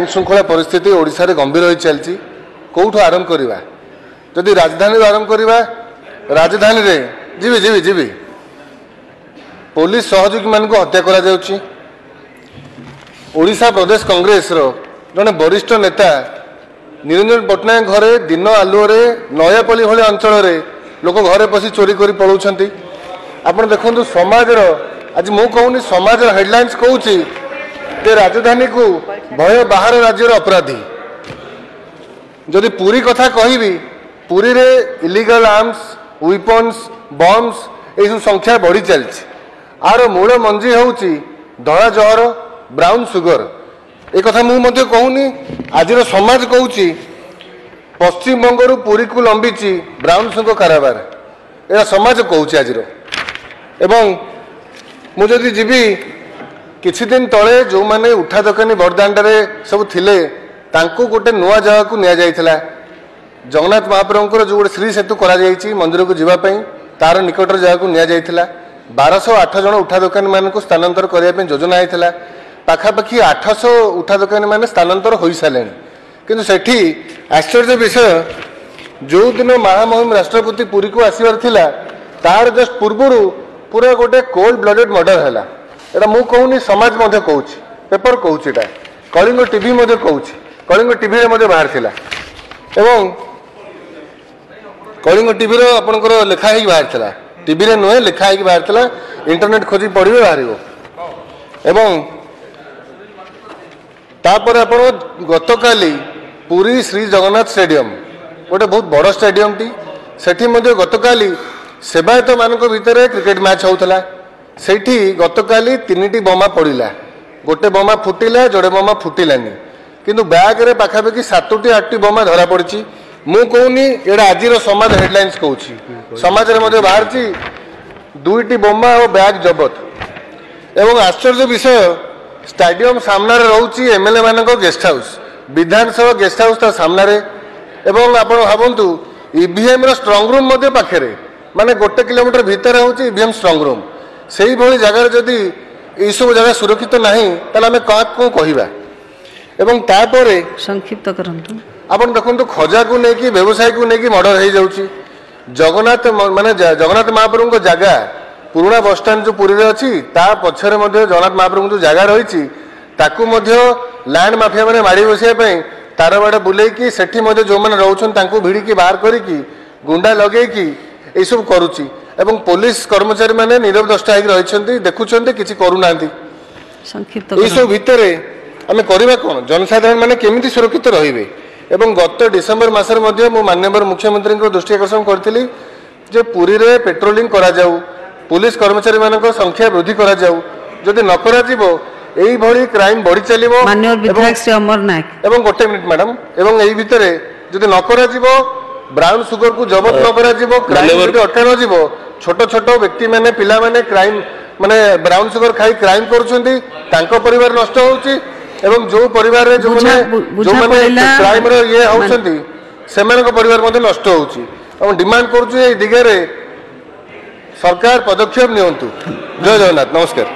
श्रृंखला परिस्थिति ओडिशा रे गंभीर हो चलती कौटू आरंभ करवा जदि राजधानी आरंभ करवा राजधानी रे जीवी जीवी जीवी पुलिस सहयोगी मान हत्या करा जाउची। ओडिशा प्रदेश कांग्रेस रो जने वरिष्ठ नेता निरंजन पट्टनायक घरे दिन आलुअरे नयापल्ली भली अंचल रे लोक घरे पसी चोरी करी पळौछंती। आपण देखंतु समाज रो आज मु कहूनी समाज रो हेडलाइंस कहूची जे राजधानी को भय बाहर राज्यर अपराधी। जदि पुरी कथा कहबी पुरी रे इलीगल आर्म्स वेपन्स बम्स ये संख्या बढ़ी चलती। आर मूल मंजी होउची धड़ा जहर ब्राउन सुगर। एक कथा मु मध्य कहूनी आज समाज कहूची पश्चिम बंगरू पुरी को लंबीची ब्राउन सुगर काराबार यह समाज कहूची आज एवं मुझे जीवी किछि दिन तले जो माने उठा दकानी बरदाण्डे सब थिले तांको गोटे नुआ जगह को निया जाइथिला। जगन्नाथ महाप्रभुंकर जो गोटे श्री सेतु करा जाइछि मंदिर को जीवा पई तार निकटर जगह को निया जाइथिला। 1208 जन उठा दकानी मान को स्थानांतर करिया पे योजना आइथिला। पाखापाखि 800 उठा दकानी मान स्थानांतर होई सालेनी। किंतु सेठी आश्चर्य विषय जो दिन महामहिम राष्ट्रपति पुरी को आसीबार थिला तार जस्ट पूर्वरु पूरा गोटे कोल्ड ब्लडेड मर्डर हैला। एटा मु कहूनी समाज मध्य कहूची पेपर कहूची एटा कलिंग टीवी मध्य कहूची कलिंग टीवी रे मध्य बाहर थिला एवं कलिंग टीवी रो आपनकर लेखा ही बाहर थिला टीवी रे नुहे लेखा ही बाहर थिला इंटरनेट खोजी पढिबे बाहरिबो। एवं तापर आपण गतकाली पुरी श्री जगन्नाथ स्टेडियम गोटे बहुत बड़ स्टेडियम टी सेठी मध्य गतकाली सेवायत मानक भितर क्रिकेट मैच होउथला। सेठी गतकाली 3टी बोमा पड़िला गोटे बोमा फुटिला जोड़े बोमा फुटिलानी किंतु बैग रे पाखापाखि 7टी 8टी बोमा धरा पड़ी। मु कहूनी एड़ा आज समाज हेडलाइंस कहूची समाज रे मध्य बाहरची 2टी बोमा और बैग जबत। एवं आश्चर्य विषय स्टेडियम सामना रे रहउची एमएलए मानक गेस्ट हाउस विधानसभा गेस्ट हाउस ता सामना रे एवं आपण भाबंतु ईवीएम रो स्ट्रांग रूम मध्य पाखरे माने 1 किलोमीटर भीतर होउची ईवीएम स्ट्रांग रूम। सेही भली जगह जदि ये सब जगह सुरक्षित नहीं ताले हमें को कहबा। एवं तापरे संक्षिप्त करंतु आपण देखंतु खजा को नेकी व्यवसाय को नेकी मर्डर हो जाउची। जगन्नाथ माने जगन्नाथ महाप्रभु को जगह पुराना बस स्टैंड जो पुरी रे अछि ता पछरे मध्ये जगन्नाथ महाप्रभु जो जगह रहिछि ताकू मध्ये लैंड माफिया माने माडी बसिया पई तार बाडे बुलेई की सेठी मध्ये जो माने रहउछन तांको भिडी की बाहर करी की गुंडा लगेई की ए सब करूची। एवं पुलिस कर्मचारी माने नीरव दृष्टा होकर रही देखुं किसी करूना सब भितर आम करवा कौन जनसाधारण माने केमिति सुरक्षित रहिबे। एवं गत डिसेम्बर मासर मध्य मु माननीय मुख्यमंत्री दृष्टि आकर्षण करथिली जे पुरी रे पेट्रोलिंग करा जाऊ पुलिस कर्मचारी मानक संख्या वृद्धि करा जाऊ जदि न करा जिवो एई भली क्राइम बढ़ी चलिबो। माननीय विधायक श्री अमर नायक एवं गोटे मिनिट मैडम एवं एई भितर जदि न करा जिवो ब्राउन सुगर को जबत न करा जिवो क्राइम अटका न जिवो छोट छोट व्यक्ति माने पिला माने क्राइम माने ब्राउन सुगर खाई क्राइम करूछंती तांको परिवार नष्ट होउची। एवं जो परिवार रे जो माने क्राइम रो ये होउछंती सेमानक परिवार मध्ये नष्ट होउची। एवं डिमांड करूछु ए दिगरे सरकार पदक्षेप नियंतु। जय जगन्नाथ नमस्कार।